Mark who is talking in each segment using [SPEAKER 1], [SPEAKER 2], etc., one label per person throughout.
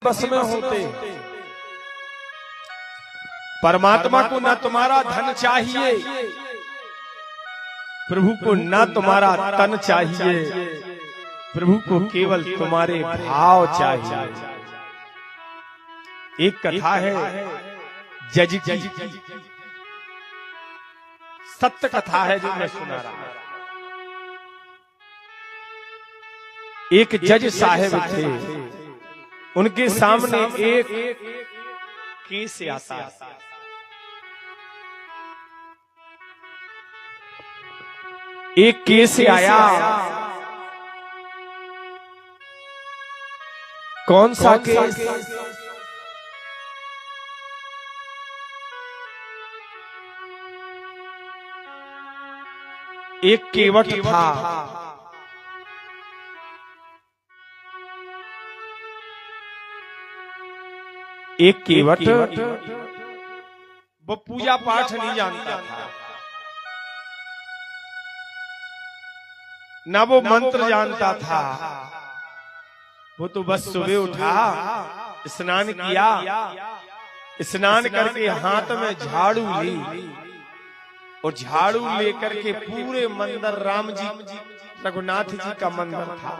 [SPEAKER 1] बस में होते। परमात्मा को ना तुम्हारा धन चाहिए, प्रभु को ना तुम्हारा तन चाहिए, प्रभु को केवल तुम्हारे भाव चाहिए। एक कथा है जज की, सत्य कथा है जो मैं सुना रहा हूं। एक जज साहब थे, उनके सामने एक केस आता है। एक केस आया, कौन सा केस? एक केवट था, एक केवट वो पूजा पाठ नहीं जानता था, ना वो मंत्र जानता था। वो तो बस सुबह उठा, स्नान किया, स्नान करके हाथ में झाड़ू ली और झाड़ू लेकर के पूरे मंदिर, राम जी रघुनाथ जी का मंदिर था,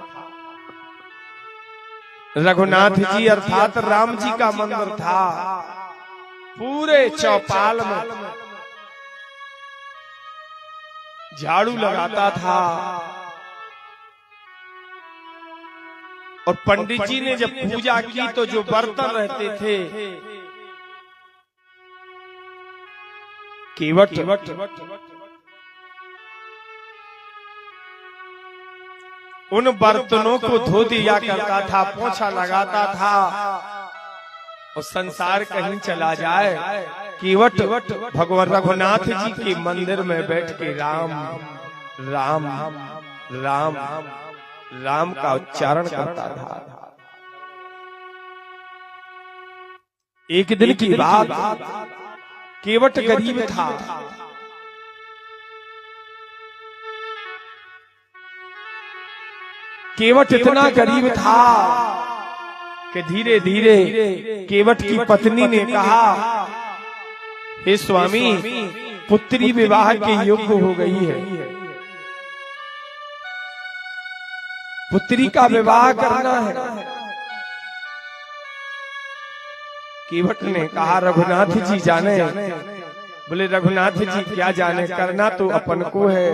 [SPEAKER 1] रघुनाथ जी अर्थात राम जी का मंदिर था, पूरे चौपाल में झाड़ू लगाता था। और पंडित जी ने जब पूजा की तो जो बर्तन रहते थे, केवट उन बर्तनों को धो दिया करता था, पोछा लगाता था। और संसार कहीं चला जाए, केवट भगवान रघुनाथ जी के मंदिर में बैठ के राम राम राम राम का उच्चारण करता था। एक दिन की बात, केवट गरीब था, केवट इतना गरीब था कि धीरे धीरे केवट की पत्नी ने कहा, हे स्वामी, पुत्री विवाह के योग्य हो गई है, पुत्री का विवाह करना है। केवट ने कहा, रघुनाथ जी जाने। बोले, रघुनाथ जी क्या जाने, करना तो अपन को है,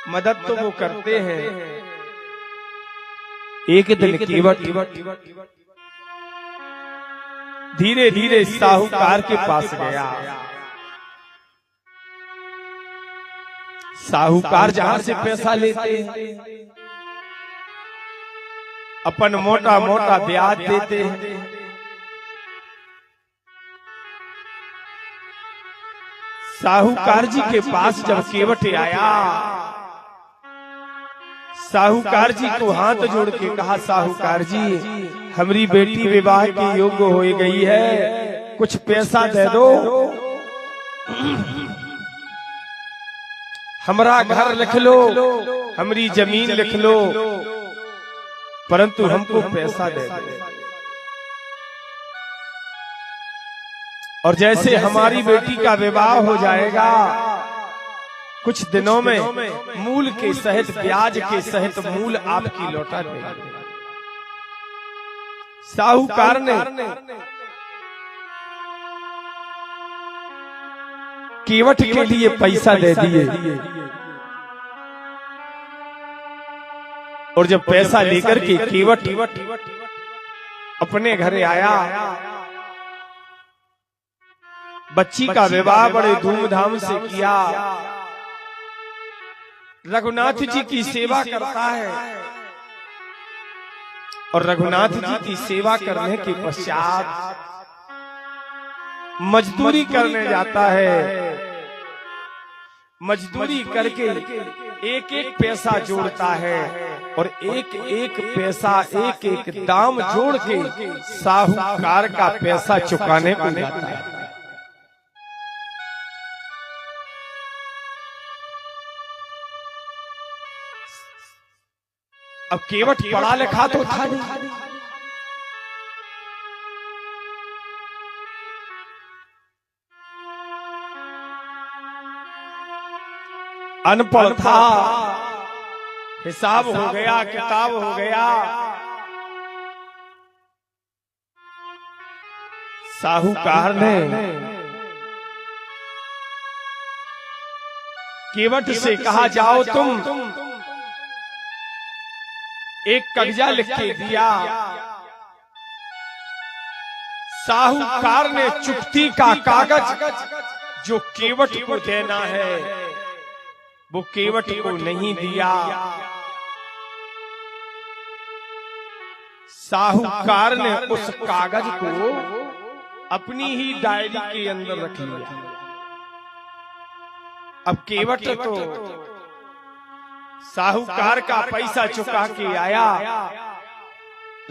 [SPEAKER 1] मदद तो वो करते हैं। एक दिन केवट धीरे धीरे साहूकार के पास गया। साहूकार जहां से पैसा लेते हैं, अपन मोटा मोटा ब्याज देते हैं। साहूकार जी के पास जब केवट आया, साहूकार जी को हाथ जोड़ के कहा, साहूकार जी, हमारी बेटी विवाह के योग्य हो गई है, कुछ पैसा दे दो, हमारा घर लिख लो, हमारी जमीन लिख लो, परंतु हमको पैसा दे दो। और जैसे हमारी बेटी का विवाह हो जाएगा, कुछ दिनों में मूल के सहित, ब्याज के सहित मूल आपकी लौटा देंगे। साहूकार ने केवट के लिए पैसा दे दिए। और जब पैसा लेकर के केवट अपने घर आया, बच्ची का विवाह बड़े धूमधाम से किया, रघुनाथ जी की सेवा करता है। और रघुनाथ जी की सेवा करने के पश्चात मजदूरी करने जाता है। मजदूरी करके एक एक पैसा जोड़ता है और एक एक पैसा, एक एक दाम जोड़ के साहूकार का पैसा चुकाने को जाता है। अब केवट पढ़ा लिखा तो था नहीं, अनपढ़ था, हिसाब हो गया, किताब हो गया। साहूकार ने केवट से कहा, जाओ तुम, एक कब्जा लिख के दिया। साहूकार ने चुक्ति का कागज जो केवट को देना है वो केवट को नहीं दिया। साहूकार ने उस कागज को अपनी ही डायरी के अंदर रख लिया। अब केवट तो साहूकार का पैसा चुका के आया,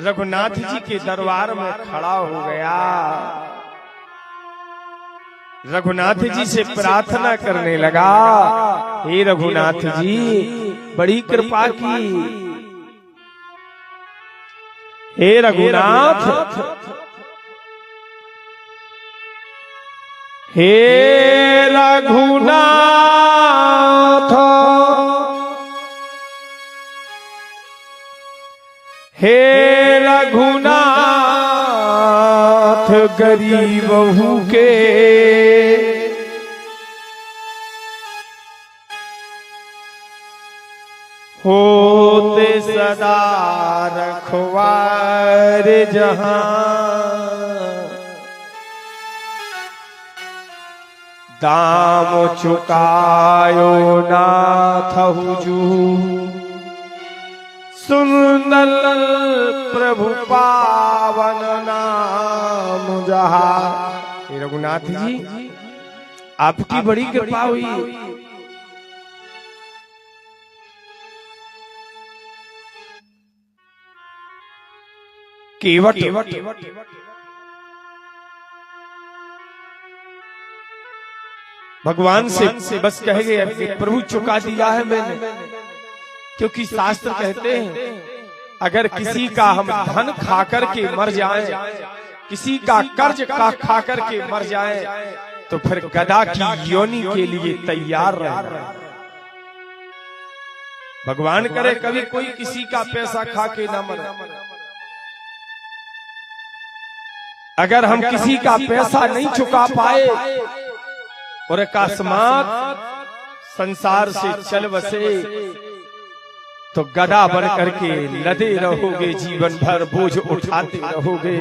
[SPEAKER 1] रघुनाथ जी के दरबार में खड़ा हो गया। रघुनाथ जी से प्रार्थना करने लगा, हे रघुनाथ जी बड़ी कृपा की, हे रघुनाथ, हे रघुनाथ, हे रघुनाथ गरीबहू के होते सदा रखवार जहां, दाम चुकायो नाथ हुजूर, सुंदर प्रभु पावन नाम जहां। रघुनाथ जी आपकी बड़ी कृपा हुई। केवट भगवान से बस कह गए, प्रभु चुका दिया है मैंने, क्योंकि शास्त्र कहते हैं अगर किसी का हम धन खा करके मर जाएं, किसी का कर्ज का खा करके मर जाएं, तो फिर गधा की योनि के लिए तैयार रहे। भगवान करे कभी कोई किसी का पैसा खा के ना मरे। अगर हम किसी का पैसा नहीं चुका पाए और अकस्मात संसार से चल बसे, तो गधा बन करके लदे रहोगे, जीवन भर बोझ उठाते रहोगे।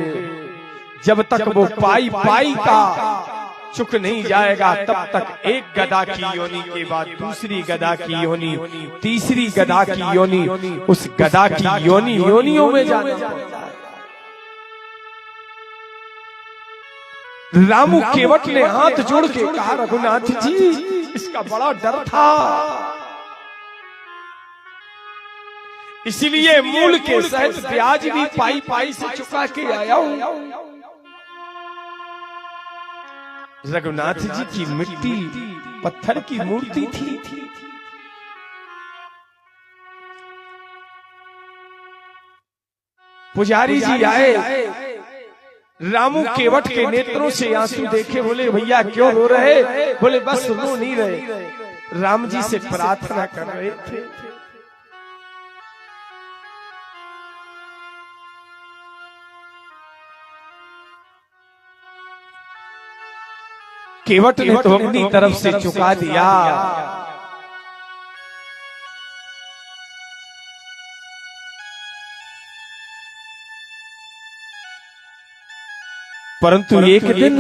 [SPEAKER 1] जब तक वो पाई का चुक नहीं जाएगा, तब तक एक गधा की योनि के बाद दूसरी गधा की योनि, तीसरी गधा की योनि, उस गधा की योनियों में जाना पड़ता है। रामू केवट ने हाथ जोड़ के कहा, रघुनाथ जी इसका बड़ा डर था, इसलिए मूल के सहित ब्याज भी पाई से चुका के आया हूं। रघुनाथ जी की मिट्टी पत्थर की मूर्ति थी। पुजारी जी आए, रामू केवट के नेत्रों से आंसू देखे, बोले भैया क्यों रो रहे? बोले बस रो नहीं रहे, राम जी से प्रार्थना कर रहे थे। केवट ने तो अपनी तरफ से चुका दिया, परंतु एक दिन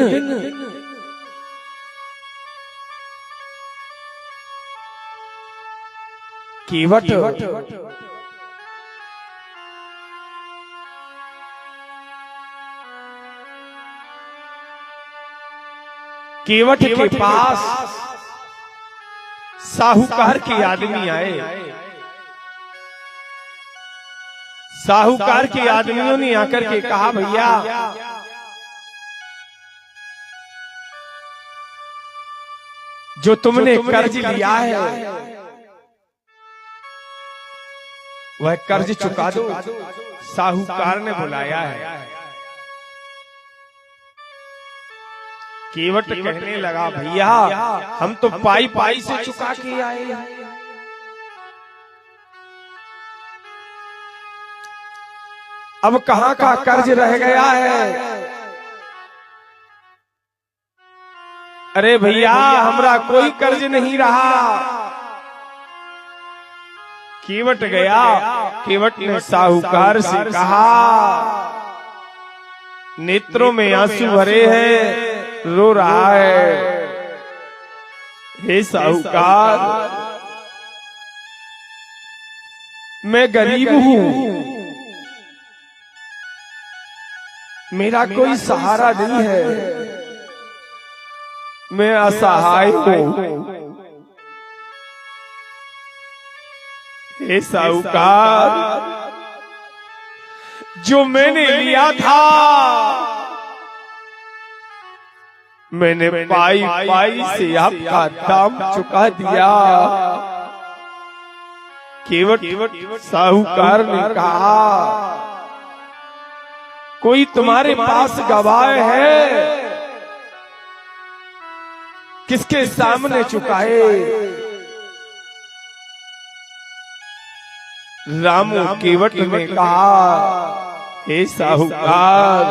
[SPEAKER 1] केवट के पास साहूकार के आदमी आए। साहूकार के आदमियों ने आकर के कहा, भैया जो तुमने कर्ज लिया है वह कर्ज चुका दो। साहूकार ने बुलाया है। केवट कहने लगा, भैया हम तो पाई से चुका के आए हैं, अब कहां का कर्ज रह गया है। अरे भैया हमरा कोई कर्ज नहीं रहा। केवट गया, केवट ने साहूकार से कहा, नेत्रों में आंसू भरे हैं, रो रहा है। हे साहूकार, मैं गरीब हूं, मेरा कोई सहारा नहीं है, मैं असहाय हूं। हे साहूकार, जो मैंने लिया था मैंने पाई पाई से आपका दाम चुका दिया। केवट साहूकार ने कहा, कोई तुम्हारे पास गवाह है? किसके सामने चुकाए? रामू केवट ने कहा, हे साहूकार,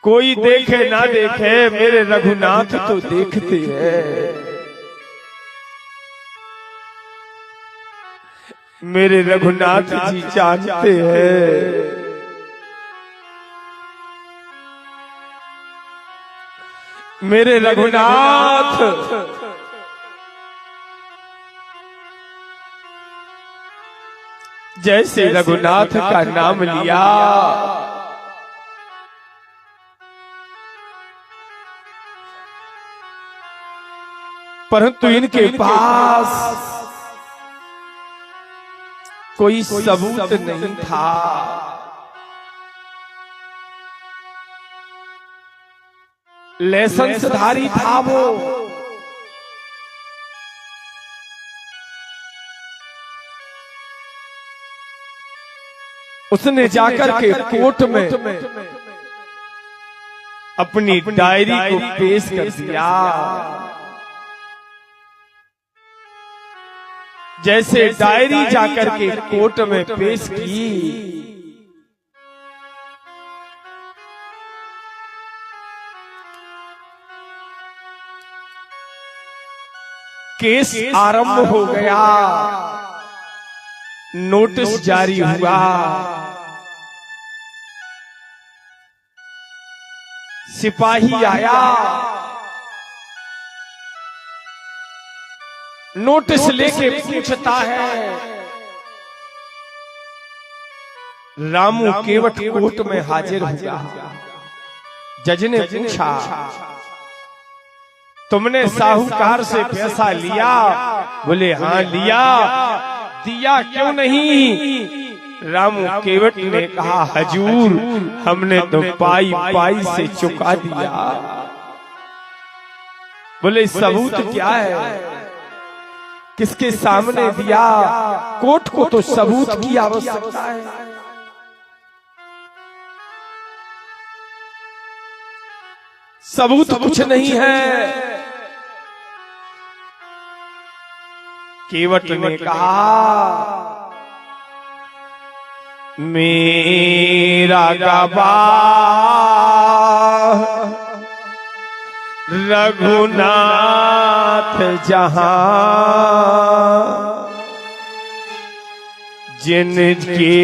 [SPEAKER 1] कोई देखे ना देखे, मेरे रघुनाथ तो देखते हैं। मेरे रघुनाथ जी जानते हैं। मेरे रघुनाथ जैसे रघुनाथ का नाम लिया, परंतु इनके पास कोई सबूत नहीं था। लाइसेंसधारी था वो, उसने जाकर के कोर्ट में अपनी डायरी को पेश कर दिया। जैसे डायरी जाकर के कोर्ट में पेश की, केस आरंभ हो गया, नोटिस जारी हुआ। सिपाही आया, नोटिस लेके पूछता है। रामू केवट कोर्ट में हाजिर हुआ। जज ने पूछा, तुमने साहूकार से पैसा लिया? बोले हाँ लिया। दिया क्यों नहीं? रामू केवट ने कहा, हजूर हमने तो पाई पाई से चुका दिया। बोले सबूत क्या है? किसके सामने दिया? कोर्ट को तो सबूत की आवश्यकता है। सबूत कुछ नहीं है। केवट ने कहा, मेरा गवाह रघुनाथ जहां, जिनके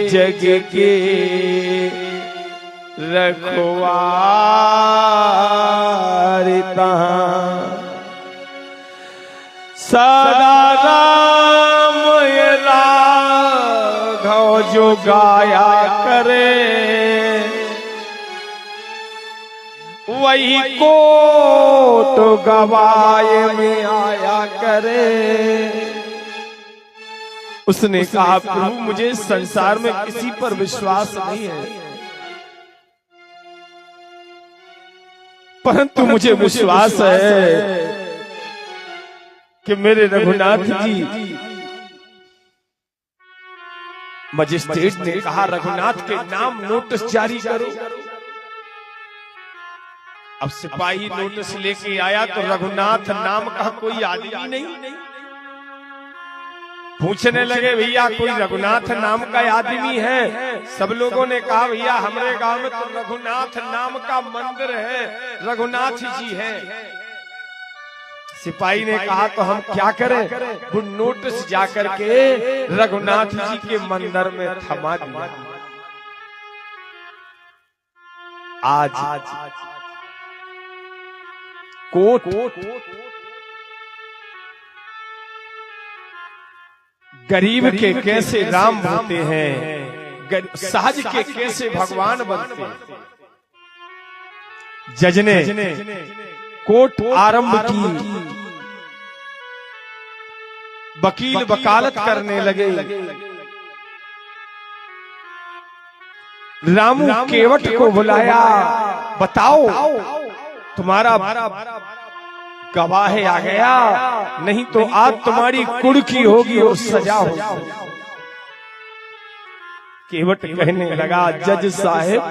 [SPEAKER 1] जग के रखवार सदा राम राघव जो गाया करे, वही कोट गवाए में आया करे। उसने कहा, प्रभु मुझे संसार में किसी पर विश्वास नहीं है, परंतु मुझे विश्वास है कि मेरे रघुनाथ जी। मजिस्ट्रेट ने कहा, रघुनाथ के नाम नोटिस जारी करो। अब सिपाही नोटिस लेके आया तो रघुनाथ नाम का कोई आदमी नहीं, पूछने लगे भैया कोई रघुनाथ नाम का आदमी है? सब लोगों ने कहा भैया हमारे गांव में तो रघुनाथ नाम का मंदिर है, रघुनाथ जी है। सिपाही ने कहा तो हम क्या करें? वो नोटिस जाकर के रघुनाथ जी के मंदिर में थमा दिया। आज कोट गरीब के कैसे राम बनते हैं, सहज के कैसे भगवान बनते हैं। जज ने कोर्ट आरंभ की, वकील वकालत करने लगे। रामू केवट को बुलाया, बताओ तुम्हारा गवाह आ गया, नहीं तो आज तुम्हारी कुड़की होगी और सजा होगी। केवट कहने लगा, जज साहब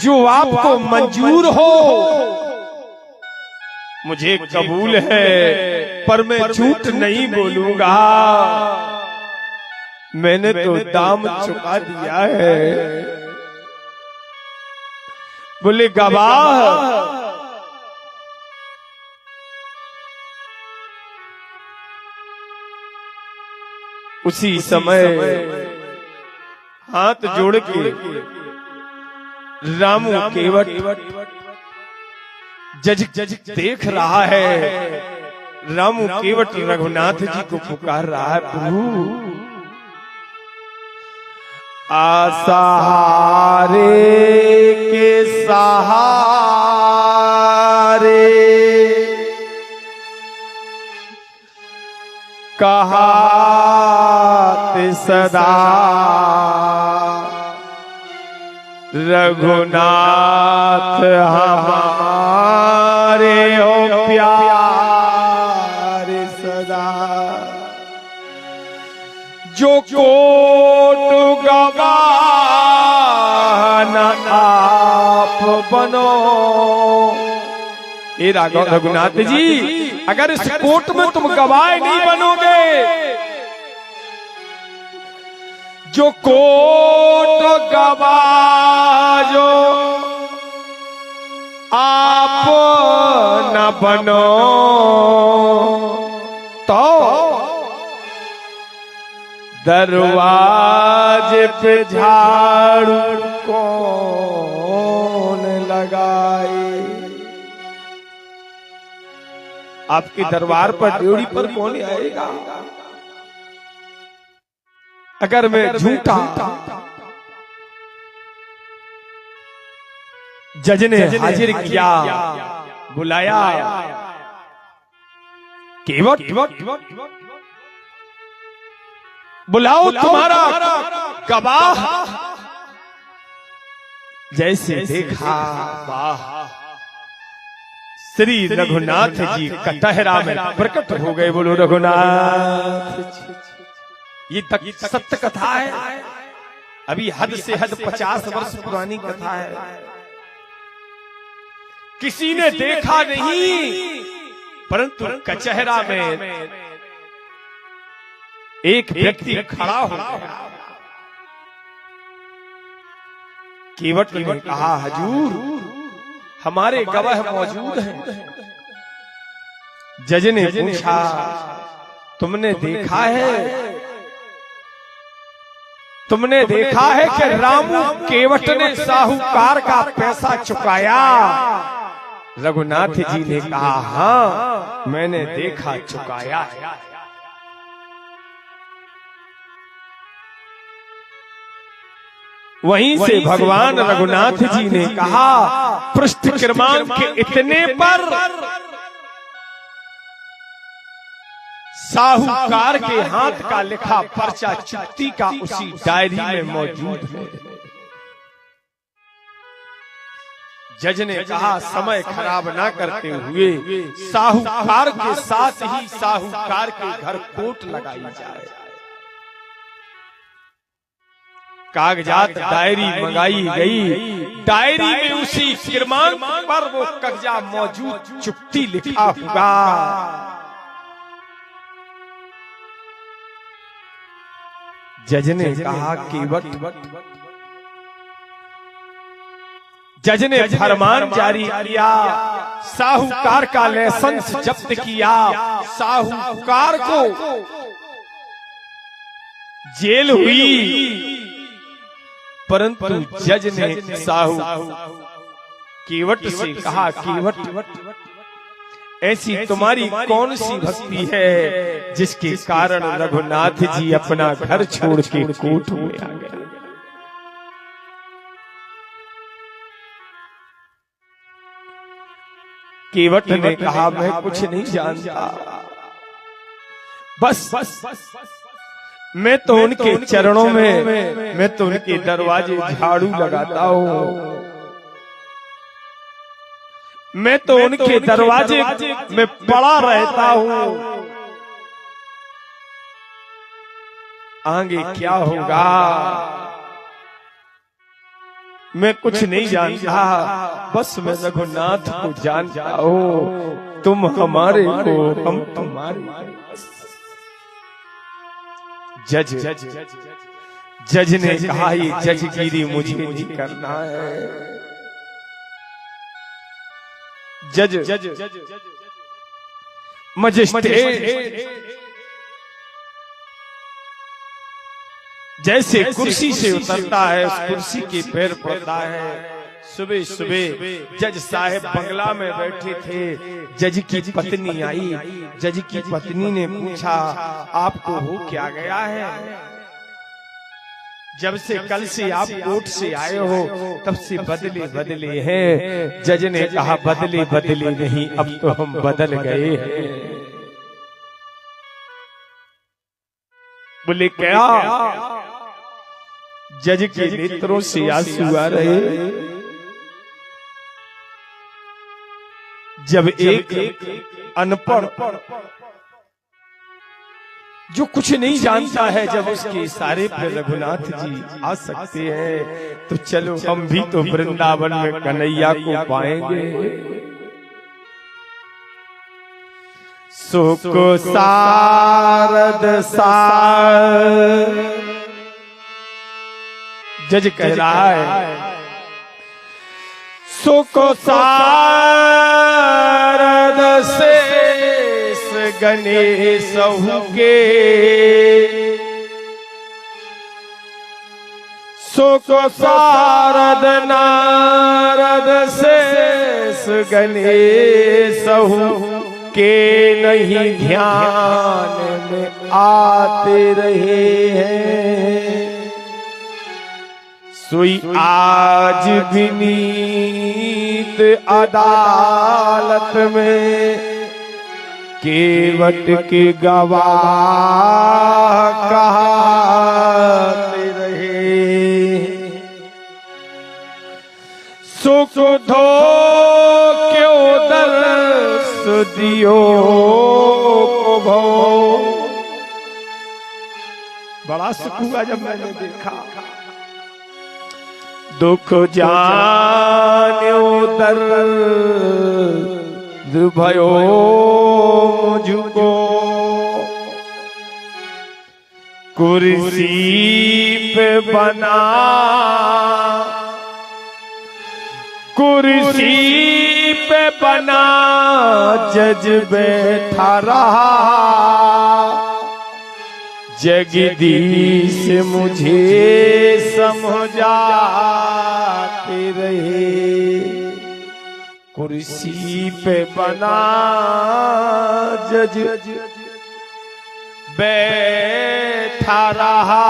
[SPEAKER 1] जो आपको मंजूर हो मुझे कबूल है, पर मैं झूठ नहीं बोलूंगा। मैंने तो दाम चुका दिया है। बोले गवाह उसी समय हाथ जोड़ के रामू केवट जज देख रहा है। रामू केवट रघुनाथ जी को पुकार रहा है, प्रभु आसहारे के सहारे कहात सदा रघुनाथ हमारे हो प्यारे सदा। जो कोट गवाह न आप बनो। हे रघुनाथ जी, अगर इस कोर्ट में तुम गवाह नहीं बनोगे, जो कोट गवाह जो आप न बनो, तो दरवाजे पे झाड़ू कौन लगाए? आपके दरबार पर ड्योढ़ी पर कौन आएगा? अगर मैं झूठा। जज ने हाजिर किया, बुलाया केवट, बुलाओ तुम्हारा गवाह। जैसे देखा, वाह, श्री रघुनाथ जी कटहरा में प्रकट हो गए। बोलो रघुनाथ। ये सत्य कथा है, अभी हद से हद 50 वर्ष पुरानी कथा है। किसी ने देखा नहीं, परंतु कचहरा में एक व्यक्ति खड़ा हो गया। केवट ने कहा, हजूर हमारे गवाह मौजूद हैं। जज ने पूछा, तुमने देखा है? तुमने देखा है कि रामू केवट ने साहूकार का पैसा चुकाया? रघुनाथ जी ने कहा, हाँ मैंने देखा, चुकाया है। वहीं से भगवान रघुनाथ जी ने कहा, पृष्ठ क्रमांक के इतने पर साहूकार के हाथ का लिखा पर्चा चुक्ति का उसी डायरी में मौजूद है। जज ने कहा, समय खराब ना करते हुए साहूकार के साथ ही साहूकार के घर कोर्ट लगाई जाए। कागजात डायरी मंगाई गई। डायरी में उसी क्रमांक पर वो कागजा मौजूद, चुक्ति लिखा हुआ। जज ने कहा केवट, जज ने फरमान जारी किया, साहूकार का लाइसेंस जब्त किया, साहूकार को जेल हुई, परंतु जज ने साहू केवट से कहा, केवट ऐसी तुम्हारी कौन सी भक्ति है जिसके कारण रघुनाथ जी अपना घर छोड़ के कोट में आ गए? केवट ने कहा, मैं कुछ नहीं जानता, बस मैं तो उनके चरणों में, मैं तो उनके दरवाजे झाड़ू लगाता हूँ, मैं तो उनके दरवाजे में पड़ा रहता हूँ, आगे क्या होगा मैं कुछ नहीं जानता, बस मैं रघुनाथ को जानता हूँ, तुम हमारे हो, हम तुम्हारे। जज ने कहा, ये जजगिरी मुझे नहीं करना है। जज मजिस्ट्रेट जैसे कुर्सी से उतरता है, उस कुर्सी के पैर पड़ता है। सुबह सुबह जज साहब बंगला में बैठे थे, जज की पत्नी आई, जज की पत्नी ने पूछा, आपको हो क्या गया है? जब से कल से आप कोर्ट से आए हो तब से बदले बदले हैं। जज ने कहा, बदले बदले नहीं, अब तो हम बदल गए हैं। बोले क्या? जज के नेत्रों से आंसू आ रहे। जब एक अनपढ़ जो कुछ नहीं जानता है, जब उसके इशारे पर रघुनाथ जी आ सकते हैं, तो चलो हम भी तो वृंदावन में कन्हैया को पाएंगे। सुख सारद सार जज कह रहा है, सुख सारद से गणेश के, सुख सारद नारद शेष गणेश के नहीं ध्यान में आते रहे हैं। सोई आज विनीत अदालत में केवट के गवाह कहते रहे। सुख धो क्यों दर्श दियो को भो। बड़ा सुख हुआ जब मैंने देखा। दुख जान्यो दर्द भयो मुझको, कुर्सी पे बना, कुर्सी पे बना जज बैठा रहा। जगदीश मुझे समझाते रहे। कुर्सी पे बना जज बैठा रहा।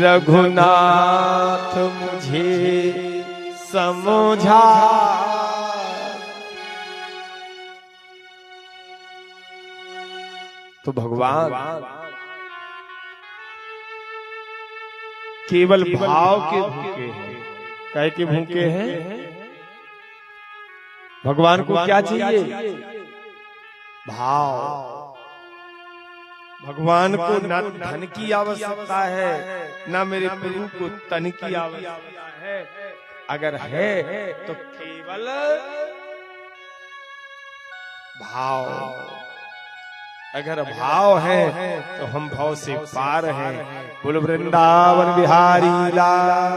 [SPEAKER 1] रघुनाथ मुझे समझा। तो भगवान केवल भाव के भूखे हैं। काहे के भूखे हैं? भगवान को क्या चाहिए? भाव। भगवान को न धन की आवश्यकता है, न मेरे प्रभु को तन की आवश्यकता है। अगर है तो केवल भाव। अगर भाव है तो हम भाव से पार हैं। बोल वृंदावन बिहारी लाल।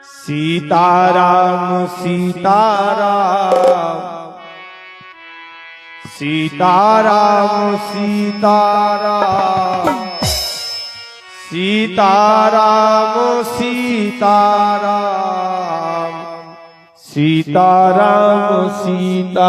[SPEAKER 1] सीताराम सीताराम सीताराम सीताराम सीताराम सीताराम सीताराम सीता